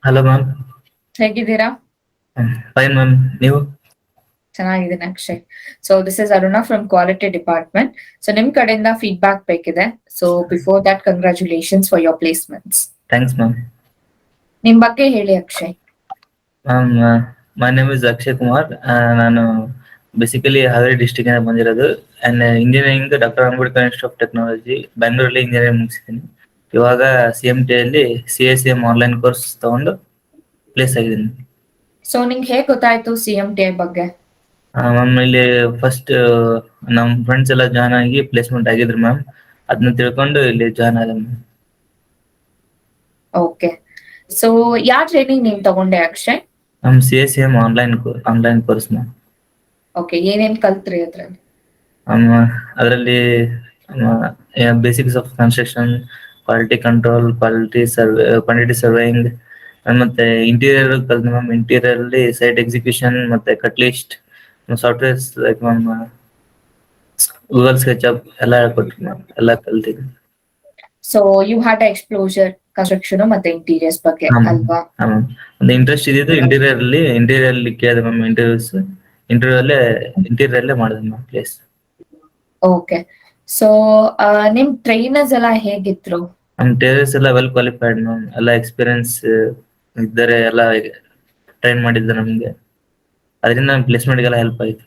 Hello ma'am. ಹೇಗಿದ್ದೀರಾ? Fine ma'am, ನೀವು? ಚೆನ್ನಾಗಿದ್ದೀನಿ Akshay. So this is Aruna from quality department. So ನಿಮ್ ಕಡೆಯಿಂದ ಫೀಡ್ಬ್ಯಾಕ್ ಬೇಕಿದೆ. So before that congratulations for your placements. Thanks ma'am. ನಿಮ್ ಬಗ್ಗೆ ಹೇಳಿ Akshay. Ma'am, my name is Akshay Kumar. ನಾನು ಬೇಸಿಕಲಿ ಹಾವೇರಿ ಡಿಸ್ಟಿಕ್ ಇಂದ ಬಂದಿರೋದು. And engineering doctor Ambedkar institute of technology ಬೆಂಗಳೂರಲ್ಲಿ ಇಂಜಿನಿಯರಿಂಗ್ ಮುಗಿಸಿದ್ದೀನಿ. ಇವಾಗ CMTI ಅಲ್ಲಿ CACM ಆನ್ಲೈನ್ ಕೋರ್ಸ್ ತಗೊಂಡು ಪ್ಲೇಸ್ ಆಗಿದ್ದೀನಿ. ಸೊ ನಿಂಗೆ ಹೇಗ್ ಗೊತ್ತಾಯ್ತು CMTI ಬಗ್ಗೆ? ಮ್ಯಾಮ್, ಇಲ್ಲಿ ಫಸ್ಟ್ ನಮ್ಮ ಫ್ರೆಂಡ್ಸ್ ಎಲ್ಲ ಜಾಯ್ನ್ ಆಗಿ ಪ್ಲೇಸ್ಮೆಂಟ್ ಆಗಿದ್ರು ಮ್ಯಾಮ್. ಅದನ್ನ ತಿಳ್ಕೊಂಡು ಇಲ್ಲಿ ಜಾಯ್ನ್ ಆದ ಮ್ಯಾಮ್. ಓಕೆ. ಸೊ ಯಾವ ಟ್ರೈನಿಂಗ್ ನೀನ್ ತಗೊಂಡೆ Akshay? Ma'am, CACM online course ma'am. Okay, ಏನೇನ್ ಕಲ್ತ್ರಿ ಅದ್ರಲ್ಲಿ? ಅದರಲ್ಲಿ basics of construction, quality control, quantity surveying, ಮತ್ತೆ ಇಂಟೀರಿಯರ್ ಕಲ್ತು ಮ್ಯಾಮ್. ಇಂಟೀರಿಯರ್ ಅಲ್ಲಿ ಸೈಟ್ ಎಕ್ಸಿಕ್ಯೂಷನ್ ಮತ್ತೆ cut list, softwares like ma'am Google sketch up ಎಲ್ಲ ಹೇಳ್ಕೊಟ್ರು ಮ್ಯಾಮ್. ಎಲ್ಲ ಕಲ್ತಿದ್ದೀನಿ. ಸೊ ಯು ಹ್ಯಾಡ್ ಎಕ್ಸ್ಪ್ಲೋಜರ್ ಕನ್ಸ್ಟ್ರಕ್ಷನ್ ಮತ್ತೆ ಇಂಟೀರಿಯರ್ಸ್ ಬಗ್ಗೆ ಅಲ್ವಾ? ಒಂದು ಇಂಟ್ರೆಸ್ಟ್ ಇದ್ದಿದ್ದು ಇಂಟೀರಿಯರ್ ಅಲ್ಲಿ ಕೇಳಿದೆ ಮ್ಯಾಮ್. ಇಂಟೀರಿಯರ್ ಅಲ್ಲೇ ಮಾಡಿದೆ ಮ್ಯಾಮ್ ಪ್ಲೇಸ್. ಓಕೆ. ಸೊ ನಿಮ್ ಟ್ರೈನರ್ಸ್ ಎಲ್ಲ ಹೇಗಿದ್ರು? ನಮ್ ಟೇರರ್ಸ್ ಎಲ್ಲ ವೆಲ್ ಕ್ವಾಲಿಫೈಡ್ ಮ್ಯಾಮ್. ಎಲ್ಲ ಎಕ್ಸ್ಪೀರಿಯನ್ಸ್ ಇದ್ದಾರೆ, ಎಲ್ಲ ಟ್ರೈನ್ ಮಾಡಿದ್ದಾರೆ ನಮ್ಗೆ. ಅದರಿಂದ ನಮ್ ಪ್ಲೇಸ್ಮೆಂಟ್ಗೆಲ್ಲ ಹೆಲ್ಪ್ ಆಯ್ತು.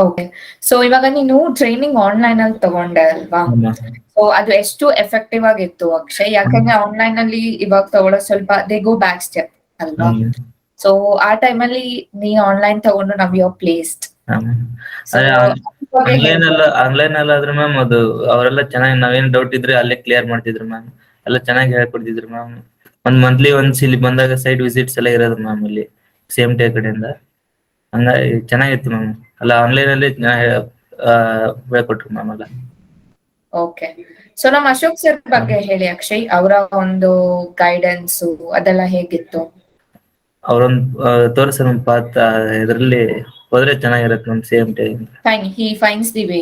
ಓಕೆ. ಸೊ ಇವಾಗ ನೀನು ಟ್ರೈನಿಂಗ್ ಆನ್ಲೈನ್ ಅಲ್ಲಿ ತಗೊಂಡೆ ಅಲ್ವಾ? ಸೊ ಅದು ಎಷ್ಟು ಎಫೆಕ್ಟಿವ್ ಆಗಿತ್ತು ಅಕ್ಷಯ್? ಯಾಕಂದ್ರೆ ಆನ್ಲೈನ್ ಅಲ್ಲಿ ಇವಾಗ ತಗೊಳ್ಳೋದು ಸ್ವಲ್ಪ ದೇ ಗೋ ಬ್ಯಾಕ್ ಸ್ಟೆಪ್ ಅಲ್ವಾ? ಸೊ ಆ ಟೈಮಲ್ಲಿ ನೀ ಆನ್ಲೈನ್ ತಗೊಂಡು ನಾವ್ ಯುವರ್ ಪ್ಲೇಸ್ಡ್. ಆನ್ಲೈನ್ ಅಲ್ಲಾದ್ರೆ ಮ್ಯಾಮ್ ಅದು ಅವರೆಲ್ಲ ಚೆನ್ನಾಗಿ ನಾವೇನ್ ಡೌಟ್ ಇದ್ರೆ ಅಲ್ಲೇ ಕ್ಲಿಯರ್ ಮಾಡ್ತಿದ್ರು ಮ್ಯಾಮ್. ಎಲ್ಲ ಚೆನ್ನಾಗಿ ಹೇಳ್ಕೊಡ್ತಿದ್ರು ಮ್ಯಾಮ್. ಮಂತ್ಲಿ ಒನ್ಸ್ ಇಲ್ಲಿ ಬಂದಾಗ ಸೈಟ್ ವಿಸಿಟ್ಸ್ ಎಲ್ಲ ಇರೋದು ಮ್ಯಾಮ್ ಇಲ್ಲಿ CMTI ಕಡೆಯಿಂದ. ಹಂಗಾಗಿ ಚೆನ್ನಾಗಿತ್ತು ಮ್ಯಾಮ್. ಅಲ್ಲ ಆನ್ಲೈನ್ ಅಲ್ಲಿ ಹೇಳ್ಕೊಟ್ರು ಮ್ಯಾಮ್ ಎಲ್ಲ. ಓಕೆ. ಸೊ ನಮ್ಮ ಅಶೋಕ್ ಸರ್ ಬಗ್ಗೆ ಹೇಳಿ ಅಕ್ಷಯ್. ಅವರ ಒಂದು ಗೈಡೆನ್ಸ್ ಅದೆಲ್ಲ ಹೇಗಿತ್ತು? ಅವ್ರೊಂದ್ ತೋರಿಸೋ ಒಂದು ಪಾತ್ ಇದರಲ್ಲಿ ಹೋದ್ರೆ ಚೆನ್ನಾಗಿರತ್ತೆ ma'am CMTI. Fine, he fines the way.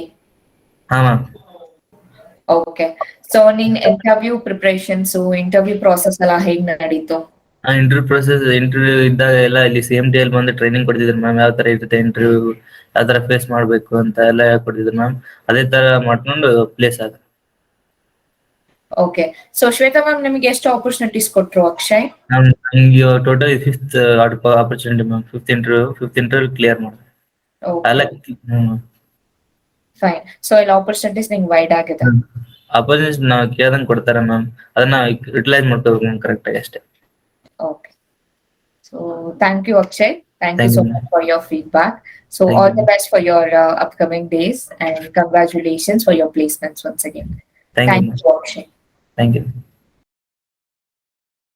ಹಾ ಮ್ಯಾಮ್. ಓಕೆ. ಸೊ ನಿನ್ ಇಂಟರ್ವ್ಯೂ ಪ್ರಿಪರೇಷನ್ಸ್, ಇಂಟರ್ವ್ಯೂ ಪ್ರಾಸೆಸ್ ಎಲ್ಲ ಹೇಗ್ ನಡೀತು? ಇಂಟರ್ವ್ಯೂ ಇದ್ದಾಗ ಎಲ್ಲ ಇಲ್ಲಿ CMTI ಅಲ್ಲಿ ಬಂದು ಟ್ರೈನಿಂಗ್ ಕೊಡ್ತಿದ್ರು ಮ್ಯಾಮ್. ಯಾವ ತರ ಇರುತ್ತೆ ಇಂಟರ್ವ್ಯೂ, ಯಾವ ತರ ಫೇಸ್ ಮಾಡ್ಬೇಕು ಅಂತ ಎಲ್ಲ ಹೇಳ್ಕೊಡ್ತಿದ್ರು ಮ್ಯಾಮ್. ಅದೇ ತರ ಮಾಡ್ಕೊಂಡು ಪ್ಲೇಸ್ ಆಗ. ಓಕೆ. ಸೊ ಶ್ವೇತಾ ಮ್ಯಾಮ್ ನಿಮಗೆ ಎಷ್ಟು ಆಪರ್ಚುನಿಟೀಸ್ ಕೊಟ್ರು ಅಕ್ಷಯ್? ನಮ್ಗೆ total fifth opportunity ma'am. Fifth interview clear ಮಾಡಿದೆ. ಫೈನ್. ಸೊ ಇಲ್ಲಿ ಆಪರ್ಚುನಿಟೀಸ್ ನಿಂಗೆ ವೈಡ್ ಆಗಿದೆ. ಆಪರ್ಚುನಿಟೀಸ್ ನಾವು ಕೇಳ್ದಂಗೆ ಕೊಡ್ತಾರೆ ಮ್ಯಾಮ್. ಅದನ್ನ ಯುಟಿಲೈಸ್ ಮಾಡ್ಕೋಬೇಕು ಮ್ಯಾಮ್ ಕರೆಕ್ಟ್ ಆಗಿ ಅಷ್ಟೇ. Okay. So thank you, Akshay. Thank you Thank so you. much for your feedback. So Thank all you. the best for your upcoming days and congratulations for your placements once again. Thank you, Thank ma'am. you, Akshay. Thank you.